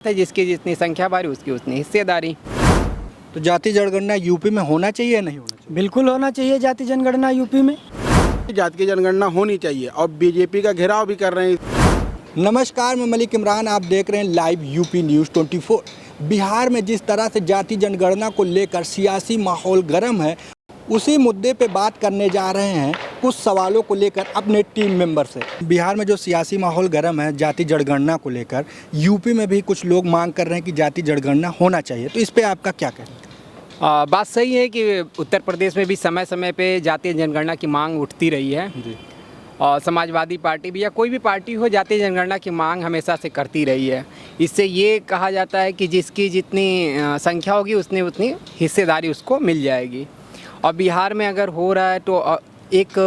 है, जिसकी जितनी संख्या बारी उसकी उतनी हिस्सेदारी। तो जाति जनगणना यूपी में होना चाहिए या नहीं होना चाहिए? बिल्कुल होना चाहिए जाति जनगणना यूपी में। जाति की जनगणना होनी चाहिए और बीजेपी का घेराव भी कर रहे हैं। नमस्कार, मैं मलिक इमरान, आप देख रहे हैं लाइव यूपी न्यूज़ 24। बिहार में जिस तरह से जाति जनगणना को लेकर सियासी माहौल गर्म है, उसी मुद्दे पे बात करने जा रहे हैं कुछ सवालों को लेकर अपने टीम मेंबर से। बिहार में जो सियासी माहौल गर्म है जाति जनगणना को लेकर, यूपी में भी कुछ लोग मांग कर रहे हैं कि जाति जनगणना होना चाहिए, तो इस पे आपका क्या कहना है? बात सही है कि उत्तर प्रदेश में भी समय समय पे जातीय जनगणना की मांग उठती रही है जी। और समाजवादी पार्टी भी या कोई भी पार्टी हो जातीय जनगणना की मांग हमेशा से करती रही है। इससे ये कहा जाता है कि जिसकी जितनी संख्या होगी उसने उतनी हिस्सेदारी उसको मिल जाएगी। और बिहार में अगर हो रहा है तो एक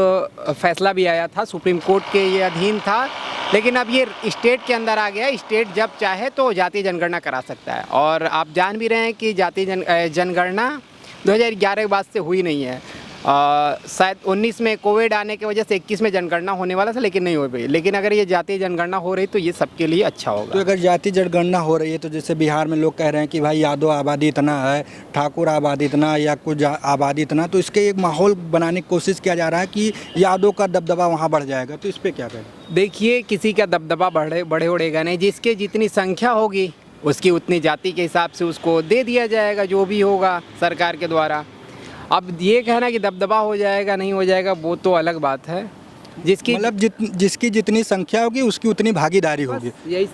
फैसला भी आया था, सुप्रीम कोर्ट के ये अधीन था, लेकिन अब ये स्टेट के अंदर आ गया। स्टेट जब चाहे तो जातीय जनगणना करा सकता है। और आप जान भी रहे हैं कि जातीय जनगणना 2011 के बाद से हुई नहीं है। शायद 19 में कोविड आने की वजह से 21 में जनगणना होने वाला था, लेकिन नहीं हो पाई। लेकिन अगर ये जातीय जनगणना हो रही तो ये सबके लिए अच्छा होगा। तो अगर जाति जनगणना हो रही है तो जैसे बिहार में लोग कह रहे हैं कि भाई यादव आबादी इतना है, ठाकुर आबादी इतना या कुछ आबादी इतना, तो इसके एक माहौल बनाने की कोशिश किया जा रहा है कि यादव का दबदबा वहाँ बढ़ जाएगा, तो इस पर क्या कहें? देखिए, किसी का दबदबा बढ़े उड़ेगा नहीं। जिसके जितनी संख्या होगी उसकी उतनी जाति के हिसाब से उसको दे दिया जाएगा, जो भी होगा सरकार के द्वारा। अब ये कहना कि दबदबा हो जाएगा नहीं हो जाएगा वो तो अलग बात है। जिसकी मतलब जिसकी जितनी संख्या होगी उसकी उतनी भागीदारी होगी। यही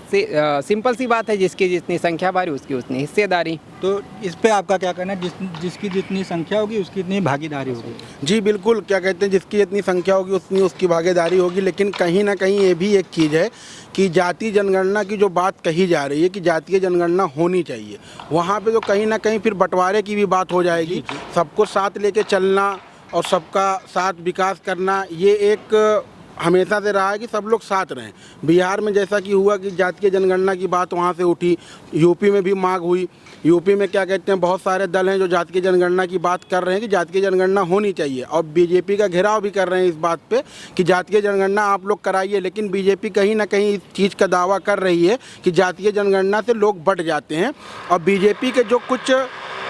सिंपल सी बात है, जिसकी जितनी संख्या बारी उसकी उतनी हिस्सेदारी। तो इस पे आपका क्या कहना है? जिसकी जितनी संख्या होगी उसकी इतनी भागीदारी होगी। जी बिल्कुल, क्या कहते हैं, जिसकी जितनी संख्या होगी उतनी उसकी भागीदारी होगी। लेकिन कहीं ना कहीं ये भी एक चीज़ है कि जाति जनगणना की जो बात कही जा रही है कि जातीय जनगणना होनी चाहिए, वहाँ पे तो कहीं ना कहीं फिर बंटवारे की भी बात हो जाएगी। सबको साथ लेके चलना और सबका साथ विकास करना, ये एक हमेशा से रहा है कि सब लोग साथ रहें। बिहार में जैसा कि हुआ कि जातीय जनगणना की बात वहाँ से उठी, यूपी में भी मांग हुई। यूपी में क्या कहते हैं, बहुत सारे दल हैं जो जातीय जनगणना की बात कर रहे हैं कि जातीय जनगणना होनी चाहिए, और बीजेपी का घेराव भी कर रहे हैं इस बात पे कि जातीय जनगणना आप लोग कराइए। लेकिन बीजेपी कहीं ना कहीं इस चीज़ का दावा कर रही है कि जातीय जनगणना से लोग बंट जाते हैं। और बीजेपी के जो कुछ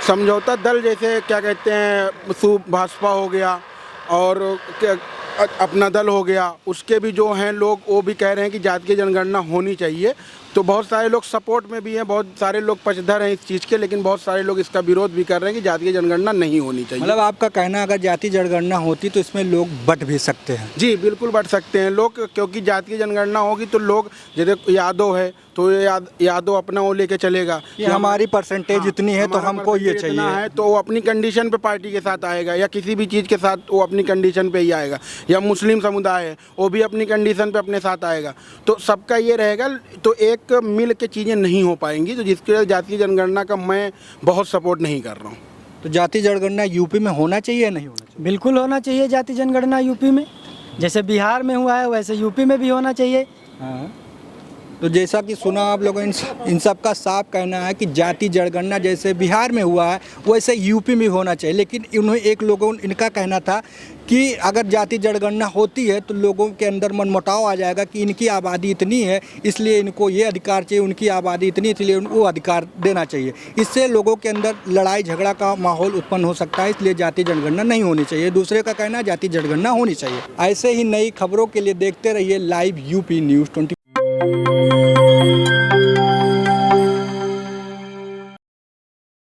समझौता दल, जैसे क्या कहते हैं भाजपा हो गया और अपना दल हो गया, उसके भी जो हैं लोग वो भी कह रहे हैं कि जातीय जनगणना होनी चाहिए। तो बहुत सारे लोग सपोर्ट में भी हैं, बहुत सारे लोग पक्षधर हैं इस चीज़ के, लेकिन बहुत सारे लोग इसका विरोध भी कर रहे हैं कि जातीय जनगणना नहीं होनी चाहिए। मतलब आपका कहना अगर जाति जनगणना होती तो इसमें लोग बट भी सकते हैं? जी बिल्कुल बट सकते हैं लोग, क्योंकि जातीय जनगणना होगी तो लोग, जैसे यादव है तो यादव अपना वो लेके चलेगा कि हमारी परसेंटेज इतनी है तो हमको ये चाहिए है, तो वो अपनी कंडीशन पे पार्टी के साथ आएगा, या किसी भी चीज़ के साथ वो अपनी कंडीशन पे ही आएगा। या मुस्लिम समुदाय है वो भी अपनी कंडीशन पे अपने साथ आएगा। तो सबका ये रहेगा, तो एक मिल के चीज़ें नहीं हो पाएंगी। तो जिसके जातीय जनगणना का मैं बहुत सपोर्ट नहीं कर रहा हूँ। तो जाति जनगणना यूपी में होना चाहिए या नहीं होना चाहिए? बिल्कुल होना चाहिए जाति जनगणना यूपी में। जैसे बिहार में हुआ है वैसे यूपी में भी होना चाहिए। हाँ, तो जैसा कि सुना आप लोगों, इन सब का साफ कहना है कि जाति जनगणना जैसे बिहार में हुआ है वैसे यूपी में होना चाहिए। लेकिन इनका कहना था कि अगर जाति जनगणना होती है तो लोगों के अंदर मनमुटाव आ जाएगा कि इनकी आबादी इतनी है इसलिए इनको ये अधिकार चाहिए, उनकी आबादी इतनी इसलिए उनको अधिकार देना चाहिए। इससे लोगों के अंदर लड़ाई झगड़ा का माहौल उत्पन्न हो सकता है, इसलिए जाति जनगणना नहीं होनी चाहिए। दूसरे का कहना है जाति जनगणना होनी चाहिए। ऐसे ही नई खबरों के लिए देखते रहिए लाइव यूपी न्यूज़ 24।